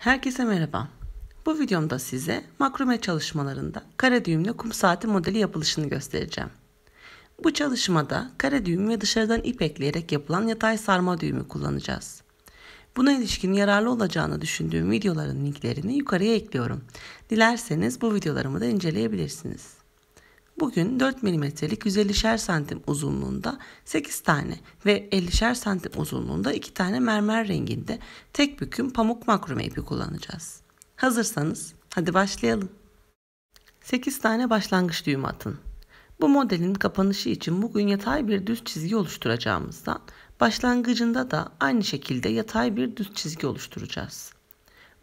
Herkese merhaba. Bu videomda size makrome çalışmalarında kare düğümle kum saati modeli yapılışını göstereceğim. Bu çalışmada kare düğüm ve dışarıdan ip ekleyerek yapılan yatay sarma düğümü kullanacağız. Buna ilişkin yararlı olacağını düşündüğüm videoların linklerini yukarıya ekliyorum. Dilerseniz bu videolarımı da inceleyebilirsiniz. Bugün 4 mm'lik 150'şer santim uzunluğunda 8 tane ve 50'şer santim uzunluğunda 2 tane mermer renginde tek büküm pamuk makrome ipi kullanacağız. Hazırsanız hadi başlayalım. 8 tane başlangıç düğümü atın. Bu modelin kapanışı için bugün yatay bir düz çizgi oluşturacağımızdan başlangıcında da aynı şekilde yatay bir düz çizgi oluşturacağız.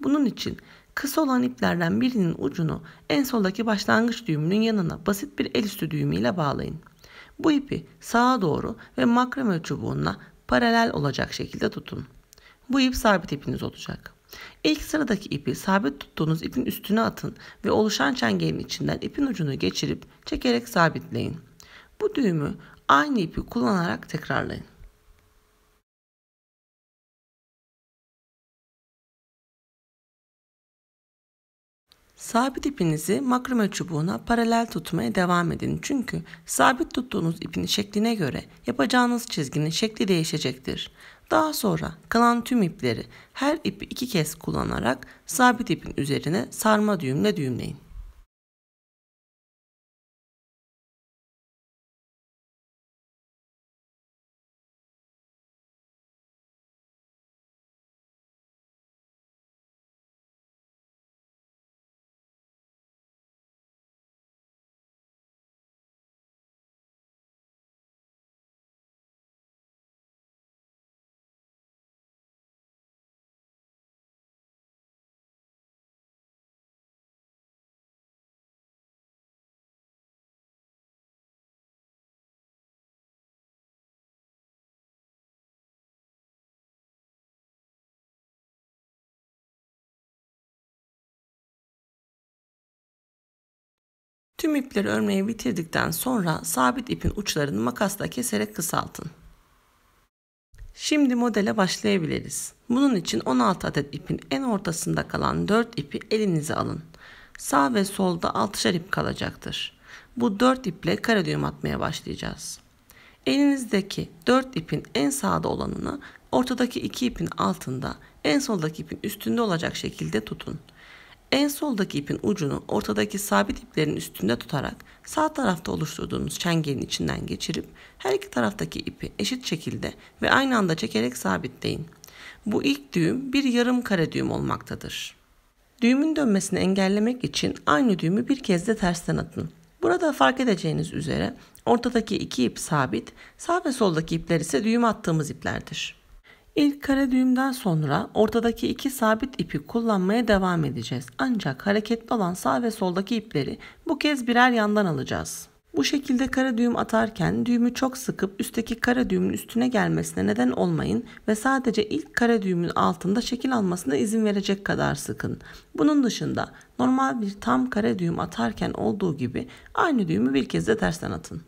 Bunun için kısa olan iplerden birinin ucunu en soldaki başlangıç düğümünün yanına basit bir el üstü düğümü ile bağlayın. Bu ipi sağa doğru ve makrome çubuğuna paralel olacak şekilde tutun. Bu ip sabit ipiniz olacak. İlk sıradaki ipi sabit tuttuğunuz ipin üstüne atın ve oluşan çengelin içinden ipin ucunu geçirip çekerek sabitleyin. Bu düğümü aynı ipi kullanarak tekrarlayın. Sabit ipinizi makrome çubuğuna paralel tutmaya devam edin. Çünkü sabit tuttuğunuz ipin şekline göre yapacağınız çizginin şekli değişecektir. Daha sonra kalan tüm ipleri her ipi 2 kez kullanarak sabit ipin üzerine sarma düğümle düğümleyin. Tüm ipleri örmeyi bitirdikten sonra sabit ipin uçlarını makasla keserek kısaltın. Şimdi modele başlayabiliriz. Bunun için 16 adet ipin en ortasında kalan 4 ipi elinize alın. Sağ ve solda 6'şer ip kalacaktır. Bu 4 iple kare düğüm atmaya başlayacağız. Elinizdeki 4 ipin en sağda olanını ortadaki 2 ipin altında, en soldaki ipin üstünde olacak şekilde tutun. En soldaki ipin ucunu ortadaki sabit iplerin üstünde tutarak sağ tarafta oluşturduğunuz çengelin içinden geçirip her iki taraftaki ipi eşit şekilde ve aynı anda çekerek sabitleyin. Bu ilk düğüm bir yarım kare düğüm olmaktadır. Düğümün dönmesini engellemek için aynı düğümü bir kez de tersten atın. Burada fark edeceğiniz üzere ortadaki 2 ip sabit, sağ ve soldaki ipler ise düğüm attığımız iplerdir. İlk kare düğümden sonra ortadaki 2 sabit ipi kullanmaya devam edeceğiz. Ancak hareketli olan sağ ve soldaki ipleri bu kez birer yandan alacağız. Bu şekilde kare düğüm atarken düğümü çok sıkıp üstteki kare düğümün üstüne gelmesine neden olmayın ve sadece ilk kare düğümün altında şekil almasına izin verecek kadar sıkın. Bunun dışında normal bir tam kare düğüm atarken olduğu gibi aynı düğümü bir kez de tersten atın.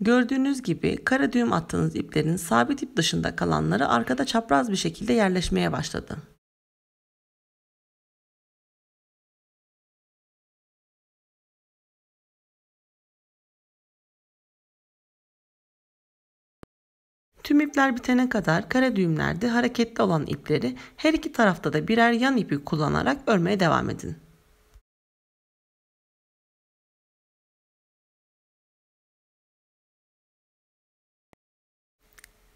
Gördüğünüz gibi kare düğüm attığınız iplerin sabit ip dışında kalanları arkada çapraz bir şekilde yerleşmeye başladı. Tüm ipler bitene kadar kare düğümlerde hareketli olan ipleri her iki tarafta da birer yan ipi kullanarak örmeye devam edin.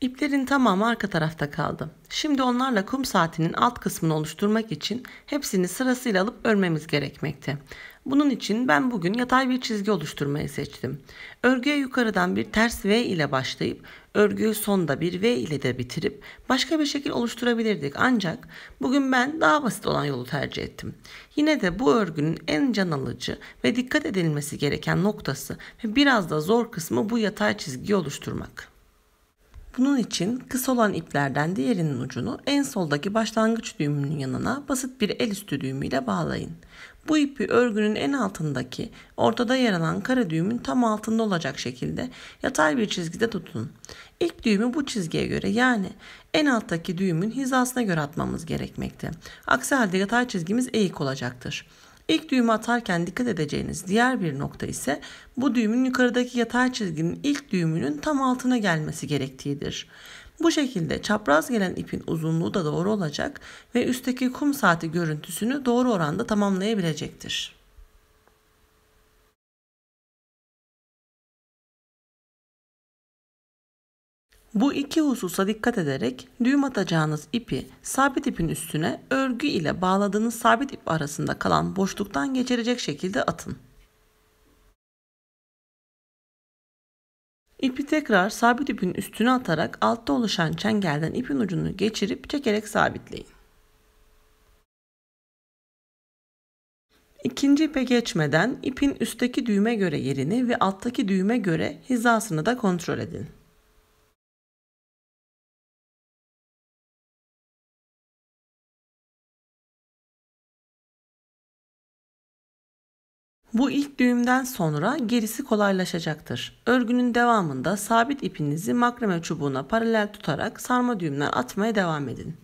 İplerin tamamı arka tarafta kaldı. Şimdi onlarla kum saatinin alt kısmını oluşturmak için hepsini sırasıyla alıp örmemiz gerekmekte. Bunun için ben bugün yatay bir çizgi oluşturmayı seçtim. Örgüye yukarıdan bir ters V ile başlayıp örgüyü sonda bir V ile de bitirip başka bir şekil oluşturabilirdik. Ancak bugün ben daha basit olan yolu tercih ettim. Yine de bu örgünün en can alıcı ve dikkat edilmesi gereken noktası ve biraz da zor kısmı bu yatay çizgiyi oluşturmak. Bunun için kısa olan iplerden diğerinin ucunu en soldaki başlangıç düğümünün yanına basit bir el üstü düğümüyle bağlayın. Bu ipi örgünün en altındaki ortada yer alan kara düğümün tam altında olacak şekilde yatay bir çizgide tutun. İlk düğümü bu çizgiye göre, yani en alttaki düğümün hizasına göre atmamız gerekmekte. Aksi halde yatay çizgimiz eğik olacaktır. İlk düğümü atarken dikkat edeceğiniz diğer bir nokta ise bu düğümün yukarıdaki yatay çizginin ilk düğümünün tam altına gelmesi gerektiğidir. Bu şekilde çapraz gelen ipin uzunluğu da doğru olacak ve üstteki kum saati görüntüsünü doğru oranda tamamlayabilecektir. Bu iki hususa dikkat ederek düğüm atacağınız ipi sabit ipin üstüne örgü ile bağladığınız sabit ip arasında kalan boşluktan geçirecek şekilde atın. İpi tekrar sabit ipin üstüne atarak altta oluşan çengelden ipin ucunu geçirip çekerek sabitleyin. İkinci ipe geçmeden ipin üstteki düğüme göre yerini ve alttaki düğüme göre hizasını da kontrol edin. Bu ilk düğümden sonra gerisi kolaylaşacaktır. Örgünün devamında sabit ipinizi makrame çubuğuna paralel tutarak sarma düğümler atmaya devam edin.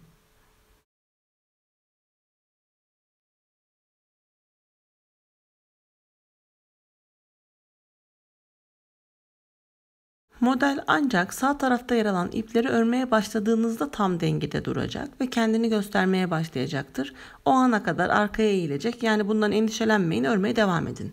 Model ancak sağ tarafta yer alan ipleri örmeye başladığınızda tam dengede duracak ve kendini göstermeye başlayacaktır. O ana kadar arkaya eğilecek, yani bundan endişelenmeyin, örmeye devam edin.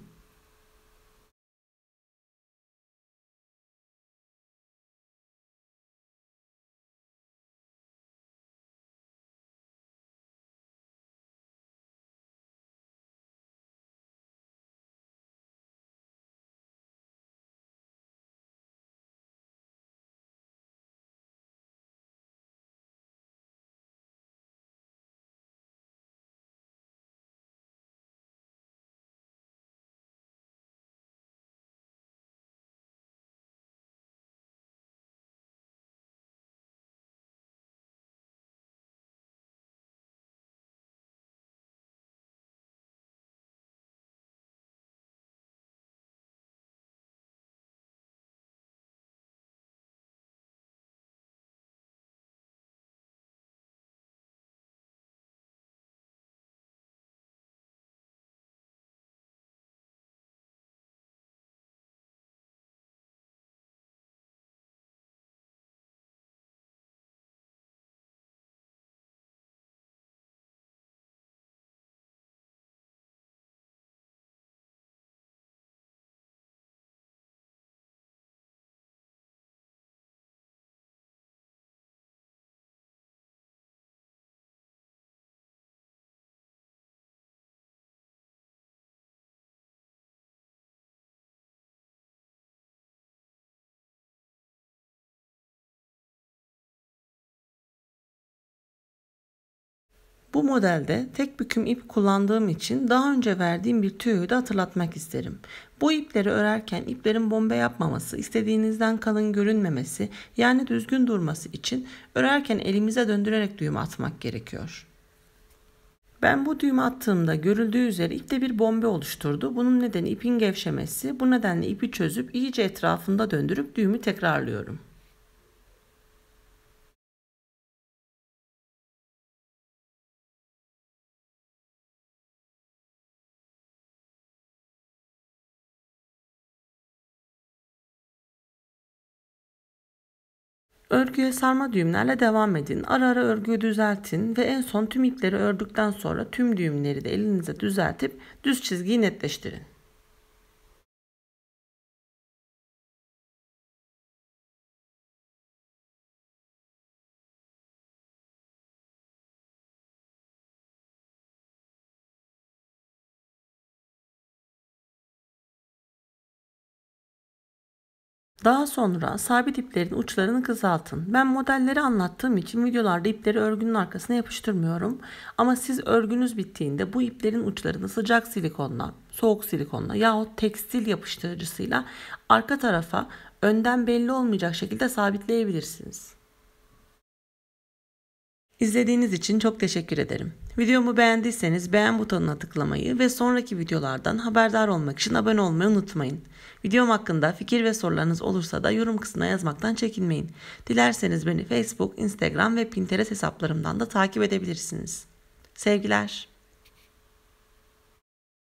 Bu modelde tek büküm ip kullandığım için daha önce verdiğim bir tüyoyu da hatırlatmak isterim. Bu ipleri örerken iplerin bombe yapmaması, istediğinizden kalın görünmemesi, yani düzgün durması için örerken elimize döndürerek düğüm atmak gerekiyor. Ben bu düğümü attığımda görüldüğü üzere ipte bir bombe oluşturdu. Bunun nedeni ipin gevşemesi. Bu nedenle ipi çözüp iyice etrafında döndürüp düğümü tekrarlıyorum. Örgüye sarma düğümlerle devam edin. Ara ara örgüyü düzeltin ve en son tüm ipleri ördükten sonra tüm düğümleri de elinize düzeltip düz çizgiyi netleştirin. Daha sonra sabit iplerin uçlarını kısaltın. Ben modelleri anlattığım için videolarda ipleri örgünün arkasına yapıştırmıyorum. Ama siz örgünüz bittiğinde bu iplerin uçlarını sıcak silikonla, soğuk silikonla yahut tekstil yapıştırıcısıyla arka tarafa önden belli olmayacak şekilde sabitleyebilirsiniz. İzlediğiniz için çok teşekkür ederim. Videomu beğendiyseniz beğen butonuna tıklamayı ve sonraki videolardan haberdar olmak için abone olmayı unutmayın. Videom hakkında fikir ve sorularınız olursa da yorum kısmına yazmaktan çekinmeyin. Dilerseniz beni Facebook, Instagram ve Pinterest hesaplarımdan da takip edebilirsiniz. Sevgiler.